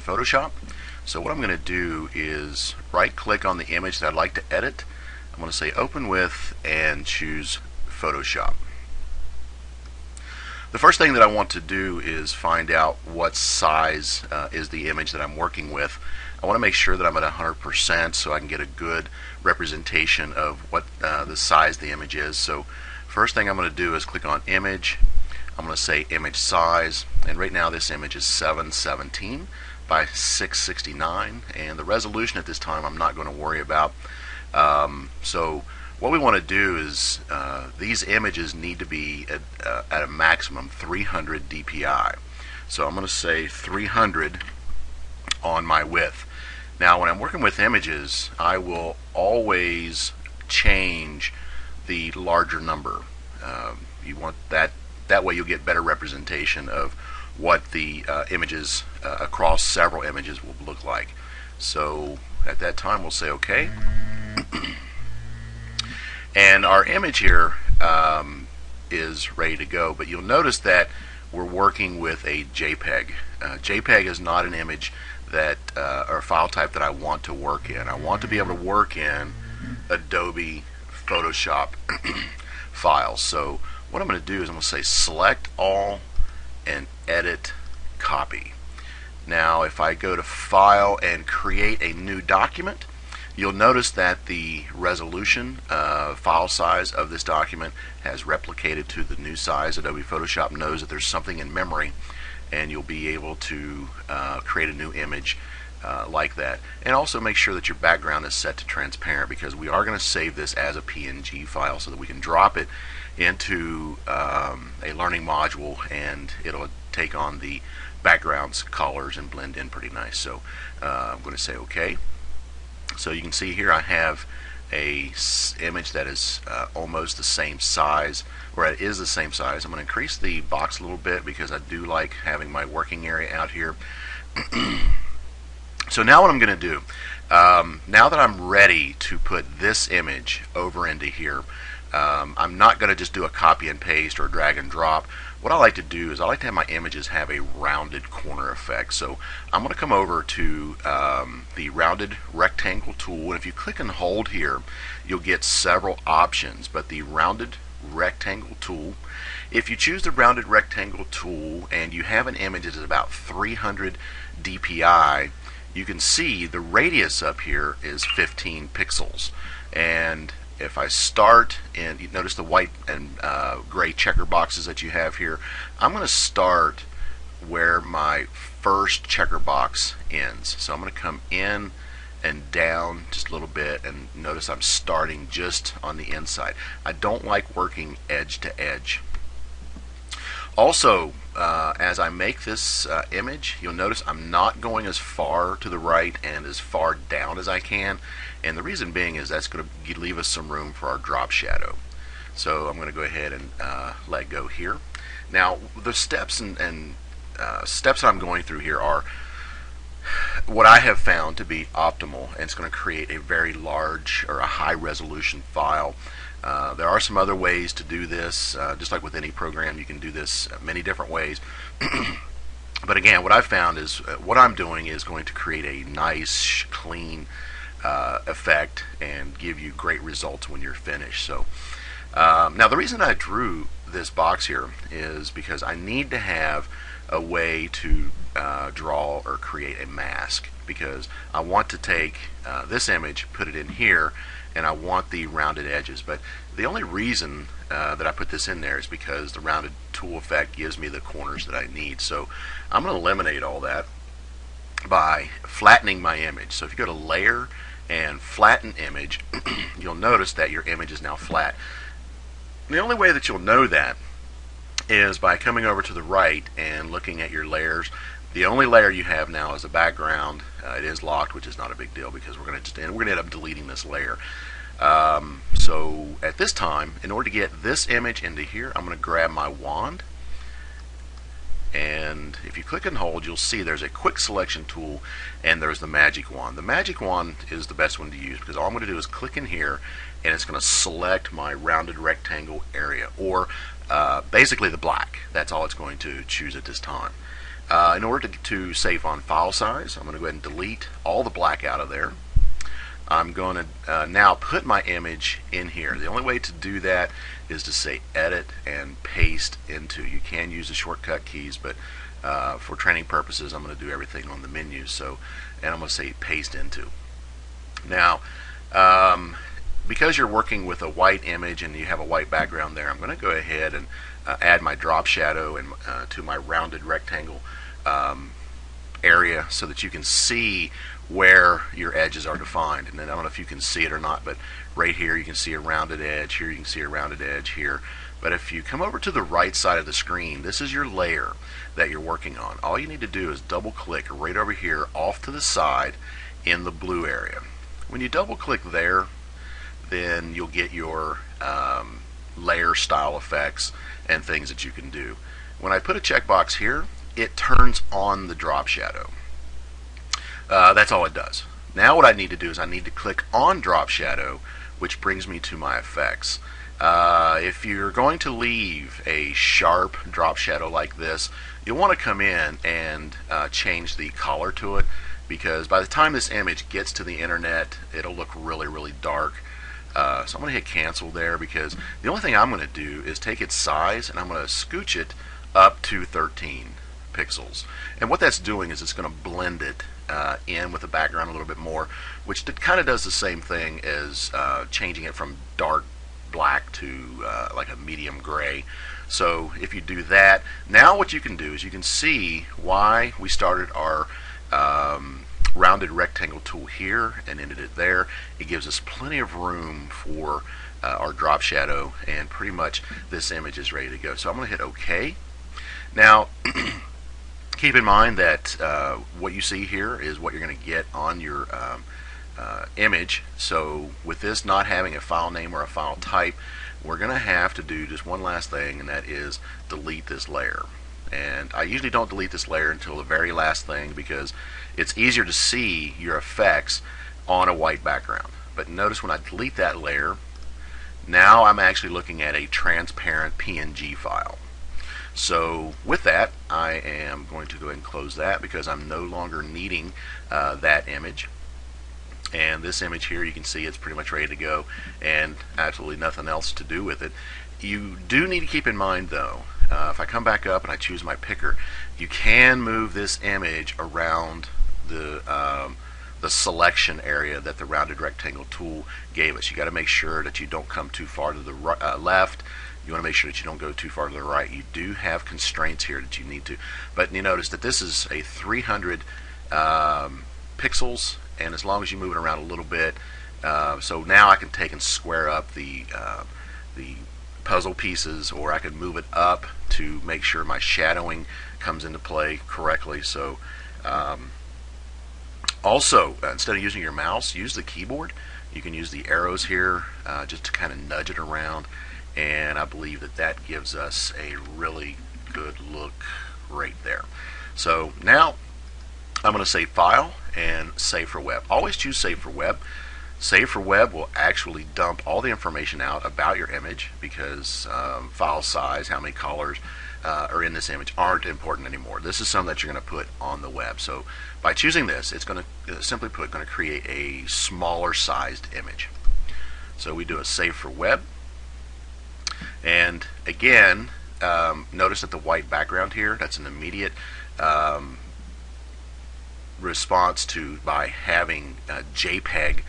Photoshop. So what I'm going to do is right click on the image that I'd like to edit. I'm going to say open with and choose Photoshop. The first thing that I want to do is find out what size is the image that I'm working with. I want to make sure that I'm at 100% so I can get a good representation of what the size the image is. So first thing I'm going to do is click on image. I'm going to say image size, and right now this image is 717 by 669, and the resolution at this time I'm not going to worry about. So what we want to do is these images need to be at a maximum 300 dpi. So I'm going to say 300 on my width. Now when I'm working with images, I will always change the larger number. You want that way you'll get better representation of what the images across several images will look like. So at that time we'll say OK. And our image here is ready to go, but you'll notice that we're working with a JPEG. JPEG is not an image that or file type that I want to work in. I want to be able to work in Adobe Photoshop files. So what I'm going to do is I'm going to say select all and edit copy. Now if I go to file and create a new document, you'll notice that the resolution file size of this document has replicated to the new size. Adobe Photoshop knows that there's something in memory, and you'll be able to create a new image like that. And also make sure that your background is set to transparent, because we are going to save this as a PNG file so that we can drop it into a learning module, and it'll take on the background's colors and blend in pretty nice. So I'm going to say OK. So you can see here I have a image that is almost the same size, or it is the same size. I'm going to increase the box a little bit because I do like having my working area out here. So now what I'm going to do, now that I'm ready to put this image over into here, I'm not going to just do a copy and paste or drag and drop. What I like to do is I like to have my images have a rounded corner effect. So I'm going to come over to the rounded rectangle tool, and if you click and hold here, you'll get several options. But the rounded rectangle tool, if you choose the rounded rectangle tool and you have an image that is about 300 dpi, you can see the radius up here is 15 pixels. And if I start, and you notice the white and gray checker boxes that you have here, I'm going to start where my first checker box ends. So I'm going to come in and down just a little bit, and notice I'm starting just on the inside. I don't like working edge to edge. Also, as I make this image, you'll notice I'm not going as far to the right and as far down as I can, and the reason being is that's going to leave us some room for our drop shadow. So I'm going to go ahead and let go here. Now the steps and steps that I'm going through here are what I have found to be optimal, and it's going to create a very large or a high resolution file. There are some other ways to do this. Just like with any program, you can do this many different ways. But again, what I've found is what I'm doing is going to create a nice, clean effect and give you great results when you're finished. So now the reason I drew this box here is because I need to have a way to draw or create a mask, because I want to take this image, put it in here, and I want the rounded edges. But the only reason that I put this in there is because the rounded tool effect gives me the corners that I need. So I'm going to eliminate all that by flattening my image. So if you go to layer and flatten image, you'll notice that your image is now flat. The only way that you'll know that is by coming over to the right and looking at your layers. The only layer you have now is a background. It is locked, which is not a big deal because we're going to end up deleting this layer. So at this time, in order to get this image into here, I'm going to grab my wand, and if you click and hold, you'll see there's a quick selection tool and there's the magic wand. The magic wand is the best one to use because all I'm going to do is click in here and it's going to select my rounded rectangle area, or basically the black. That's all it's going to choose at this time. In order to save on file size, I'm going to go ahead and delete all the black out of there. I'm going to now put my image in here. The only way to do that is to say edit and paste into. You can use the shortcut keys, but for training purposes I'm going to do everything on the menu. And I'm going to say paste into. Now because you're working with a white image and you have a white background there, I'm going to go ahead and add my drop shadow and to my rounded rectangle area so that you can see where your edges are defined. And then I don't know if you can see it or not, but right here you can see a rounded edge, here you can see a rounded edge here. But if you come over to the right side of the screen, this is your layer that you're working on. All you need to do is double click right over here off to the side in the blue area. When you double click there, then you'll get your layer style effects and things that you can do. When I put a checkbox here, it turns on the drop shadow. That's all it does. Now what I need to do is I need to click on drop shadow, which brings me to my effects. If you're going to leave a sharp drop shadow like this, you'll want to come in and change the color to it, because by the time this image gets to the internet, it'll look really, really dark. So I'm going to hit cancel there, because the only thing I'm going to do is take its size and I'm going to scooch it up to 13 pixels. And what that's doing is it's going to blend it in with the background a little bit more, which kind of does the same thing as changing it from dark black to like a medium gray. So if you do that, now what you can do is you can see why we started our rounded rectangle tool here and ended it there. It gives us plenty of room for our drop shadow, and pretty much this image is ready to go. So I'm going to hit OK. Now keep in mind that what you see here is what you're going to get on your image. So with this not having a file name or a file type, we're going to have to do just one last thing, and that is delete this layer. And I usually don't delete this layer until the very last thing, because it's easier to see your effects on a white background. But notice when I delete that layer, now I'm actually looking at a transparent PNG file. So with that, I am going to go ahead and close that, because I'm no longer needing that image. And this image here, you can see it's pretty much ready to go and absolutely nothing else to do with it. You do need to keep in mind though, if I come back up and I choose my picker, you can move this image around the selection area that the rounded rectangle tool gave us. You got to make sure that you don't come too far to the left. You want to make sure that you don't go too far to the right. You do have constraints here that you need to. But you notice that this is a 300 pixels, and as long as you move it around a little bit, so now I can take and square up the puzzle pieces, or I can move it up to make sure my shadowing comes into play correctly. So also, instead of using your mouse, use the keyboard. You can use the arrows here just to kind of nudge it around, and I believe that that gives us a really good look right there. So now I'm going to say File and Save for Web. Always choose Save for Web. Save for Web will actually dump all the information out about your image, because file size, how many colors are in this image aren't important anymore. This is something that you're going to put on the web. So by choosing this, it's going to simply put, going to create a smaller sized image. So we do a Save for Web, and again, notice that the white background here, that's an immediate response to by having JPEG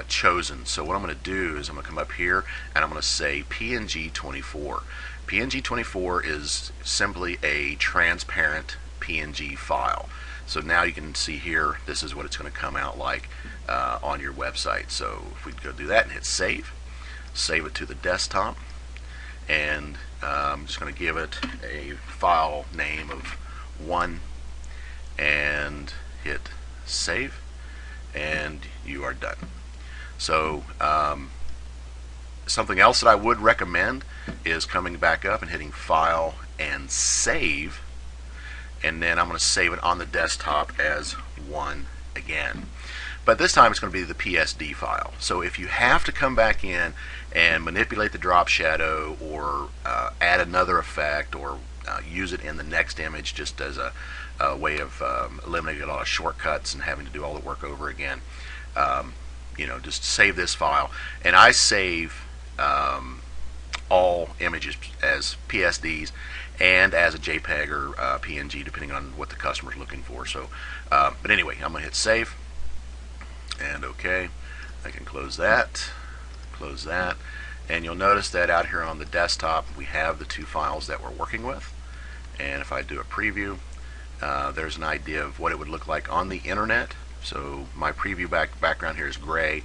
chosen. So what I'm going to do is I'm going to come up here and I'm going to say PNG24. PNG24 is simply a transparent PNG file. So now you can see here, this is what it's going to come out like on your website. So if we go do that and hit save it to the desktop, and I'm just going to give it a file name of 1 and hit save, and you are done. So something else that I would recommend is coming back up and hitting File and Save, and then I'm going to save it on the desktop as 1 again. But this time it's going to be the PSD file. So if you have to come back in and manipulate the drop shadow, or add another effect, or use it in the next image just as a way of eliminating a lot of shortcuts and having to do all the work over again. Just save this file, and I save all images as PSDs and as a JPEG or PNG, depending on what the customer's looking for. So, but anyway, I'm going to hit save, and OK. I can close that, and you'll notice that out here on the desktop we have the two files that we're working with. And if I do a preview, there's an idea of what it would look like on the internet. So my preview background here is gray,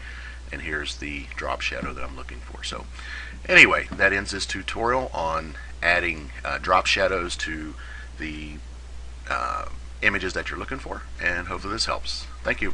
and here's the drop shadow that I'm looking for. So anyway, that ends this tutorial on adding drop shadows to the images that you're looking for, and hopefully this helps. Thank you.